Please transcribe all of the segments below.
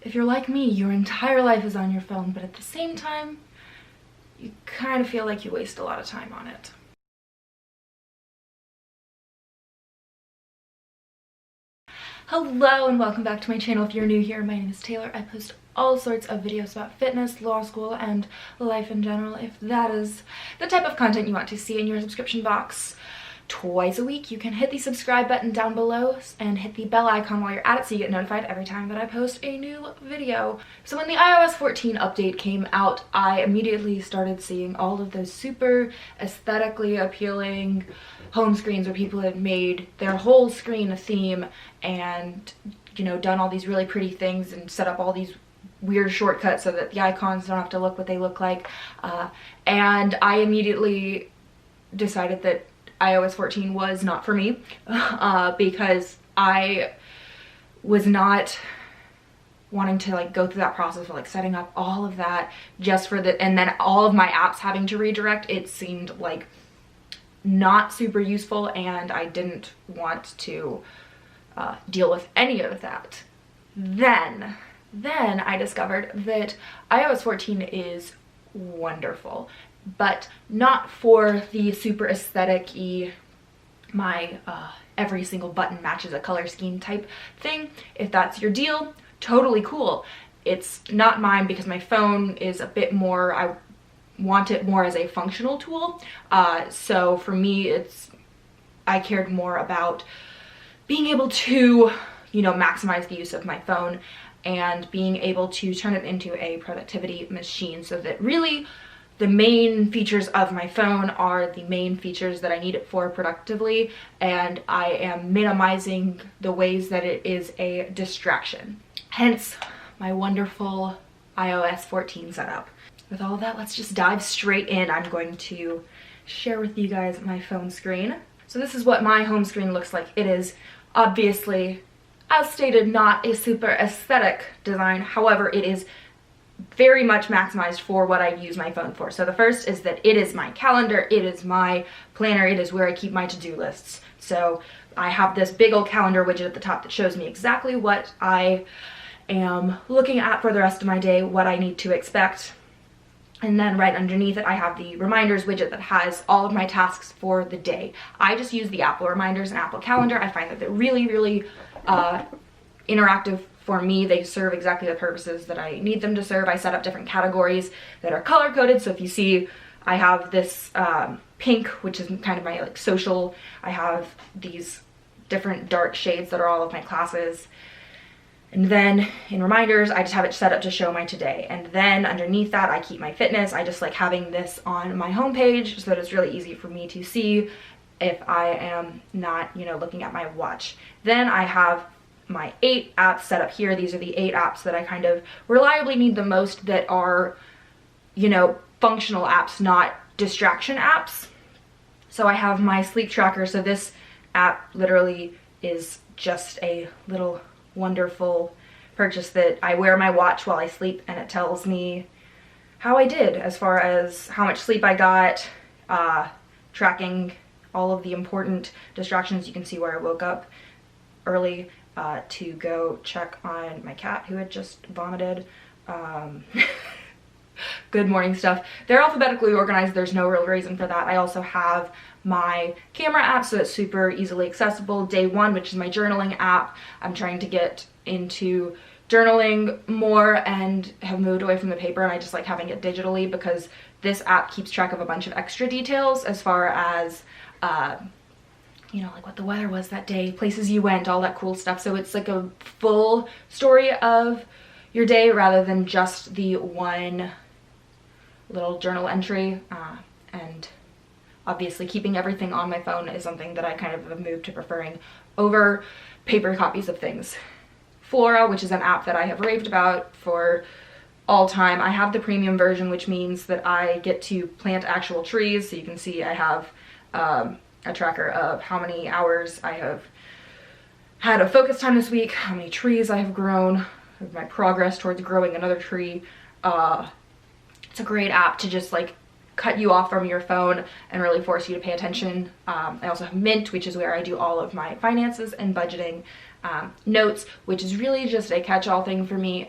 if you're like me, your entire life is on your phone, but at the same time, you kind of feel like you waste a lot of time on it. Hello and welcome back to my channel. If you're new here, my name is Taylor. I post all sorts of videos about fitness, law school, and life in general. If that is the type of content you want to see in your subscription box twice a week, you can hit the subscribe button down below and hit the bell icon while you're at it so you get notified every time that I post a new video. So when the iOS 14 update came out, I immediately started seeing all of those super aesthetically appealing home screens where people had made their whole screen a theme and, you know, done all these really pretty things and set up all these weird shortcuts so that the icons don't have to look what they look like. And I immediately decided that iOS 14 was not for me because I was not wanting to like go through that process of like setting up all of that just for the, and then all of my apps having to redirect. It seemed like not super useful and I didn't want to deal with any of that. Then I discovered that iOS 14 is wonderful, but not for the super aesthetic-y, my every single button matches a color scheme type thing. If that's your deal, totally cool. It's not mine because my phone is a bit more, I want it more as a functional tool. So for me, I cared more about being able to, you know, maximize the use of my phone and being able to turn it into a productivity machine, so that really the main features of my phone are the main features that I need it for productively, and I am minimizing the ways that it is a distraction. Hence my wonderful iOS 14 setup. With all of that, let's just dive straight in. I'm going to share with you guys my phone screen. So this is what my home screen looks like. It is obviously, as stated, not a super aesthetic design. However, it is very much maximized for what I use my phone for. So the first is that it is my calendar, it is my planner, it is where I keep my to-do lists. So I have this big old calendar widget at the top that shows me exactly what I am looking at for the rest of my day, what I need to expect. And then right underneath it, I have the reminders widget that has all of my tasks for the day. I just use the Apple reminders and Apple Calendar. I find that they're really, really interactive for me. They serve exactly the purposes that I need them to serve. I set up different categories that are color coded. So if you see, I have this pink, which is kind of my like social. I have these different dark shades that are all of my classes. And then in reminders, I just have it set up to show my today. And then underneath that, I keep my fitness. I just like having this on my homepage so that it's really easy for me to see if I am not, you know, looking at my watch. Then I have my 8 apps set up here. These are the 8 apps that I kind of reliably need the most, that are, you know, functional apps, not distraction apps. So I have my sleep tracker. So this app literally is just a little wonderful purchase that I wear my watch while I sleep, and it tells me how I did as far as how much sleep I got, tracking all of the important distractions. You can see where I woke up early to go check on my cat who had just vomited. Good morning stuff. They're alphabetically organized. There's no real reason for that. I also have my camera app, so it's super easily accessible. Day one, which is my journaling app. I'm trying to get into journaling more and have moved away from the paper, and I just like having it digitally because this app keeps track of a bunch of extra details as far as you know, like what the weather was that day, places you went, all that cool stuff. So it's like a full story of your day rather than just the one little journal entry. And obviously keeping everything on my phone is something that I kind of have moved to preferring over paper copies of things. Flora, which is an app that I have raved about for all time. I have the premium version, which means that I get to plant actual trees. So you can see I have a tracker of how many hours I have had of focus time this week, how many trees I have grown, my progress towards growing another tree. It's a great app to just like cut you off from your phone and really force you to pay attention. I also have Mint, which is where I do all of my finances and budgeting. Notes, which is really just a catch-all thing for me.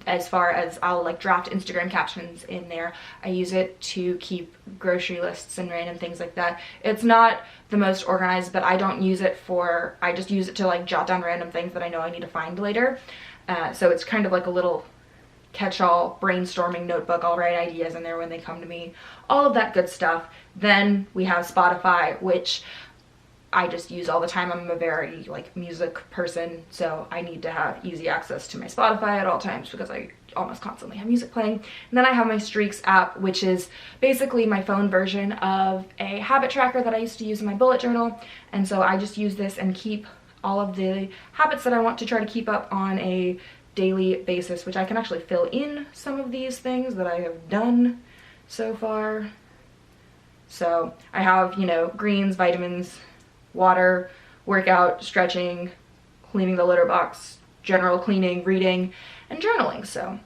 As far as I'll like draft Instagram captions in there. I use it to keep grocery lists and random things like that. It's not the most organized, but I don't use it for, I just use it to like jot down random things that I know I need to find later. So it's kind of like a little catch-all brainstorming notebook. I'll write ideas in there when they come to me, all of that good stuff. Then we have Spotify, which I just use all the time. I'm a very like music person, so I need to have easy access to my Spotify at all times because I almost constantly have music playing. And then I have my Streaks app, which is basically my phone version of a habit tracker that I used to use in my bullet journal. And so I just use this and keep all of the habits that I want to try to keep up on a daily basis, which I can actually fill in some of these things that I have done so far. So I have, you know, greens, vitamins, water, workout, stretching, cleaning the litter box, general cleaning, reading, and journaling. So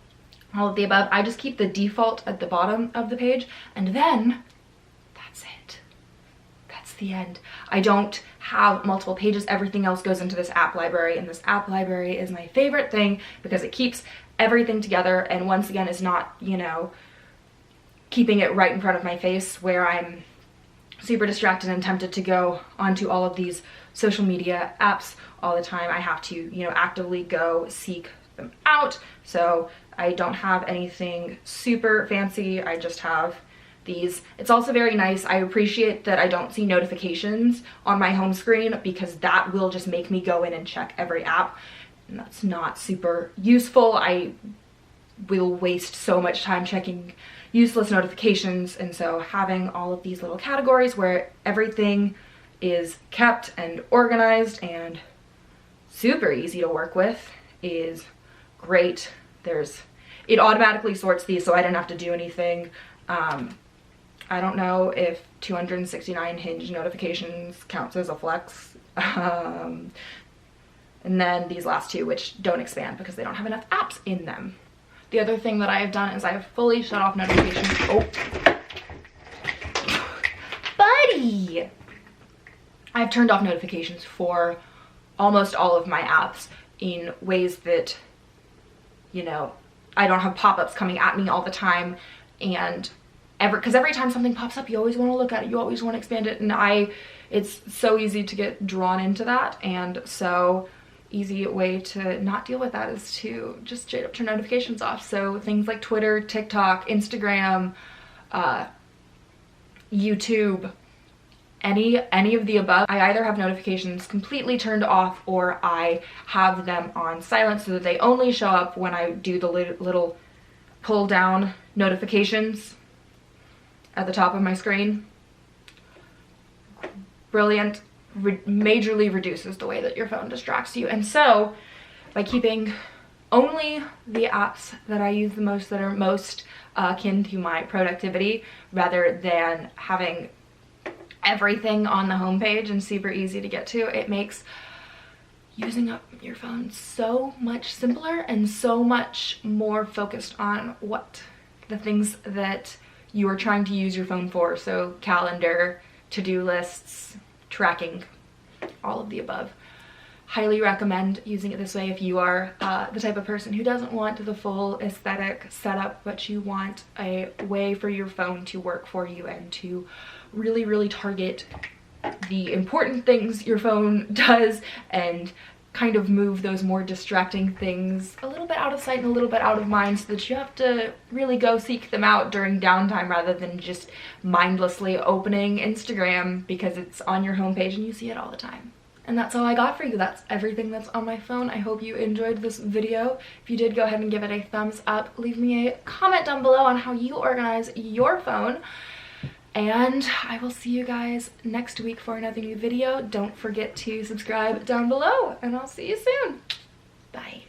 all of the above. I just keep the default at the bottom of the page, and then that's it. That's the end. I don't have multiple pages. Everything else goes into this app library, and this app library is my favorite thing because it keeps everything together, and once again is not, you know, keeping it right in front of my face where I'm super distracted and tempted to go onto all of these social media apps all the time. I have to, you know, actively go seek them out. So I don't have anything super fancy. I just have these. It's also very nice. I appreciate that I don't see notifications on my home screen because that will just make me go in and check every app, and that's not super useful. I will waste so much time checking useless notifications, and so having all of these little categories where everything is kept and organized and super easy to work with is great. It automatically sorts these, so I didn't have to do anything. I don't know if 269 Hinge notifications counts as a flex. And then these last two, which don't expand because they don't have enough apps in them. The other thing that I have done is I have fully shut off notifications. Oh, buddy! I've turned off notifications for almost all of my apps in ways that, you know, I don't have pop-ups coming at me all the time, and because every time something pops up, you always want to look at it, you always want to expand it, and it's so easy to get drawn into that, and so easy way to not deal with that is to just straight up turn notifications off. So things like Twitter, TikTok, Instagram, YouTube, any of the above, I either have notifications completely turned off or I have them on silent so that they only show up when I do the little pull down notifications at the top of my screen. Brilliant. Majorly reduces the way that your phone distracts you. And so by keeping only the apps that I use the most, that are most akin to my productivity, rather than having everything on the homepage and super easy to get to, it makes using up your phone so much simpler and so much more focused on what the things that you are trying to use your phone for. So calendar, to-do lists, tracking, all of the above. Highly recommend using it this way if you are the type of person who doesn't want the full aesthetic setup, but you want a way for your phone to work for you and to really target the important things your phone does and kind of move those more distracting things a little bit out of sight and a little bit out of mind, so that you have to really go seek them out during downtime rather than just mindlessly opening Instagram because it's on your homepage and you see it all the time. And that's all I got for you. That's everything that's on my phone. I hope you enjoyed this video. If you did, go ahead and give it a thumbs up. Leave me a comment down below on how you organize your phone. And I will see you guys next week for another new video. Don't forget to subscribe down below, and I'll see you soon. Bye.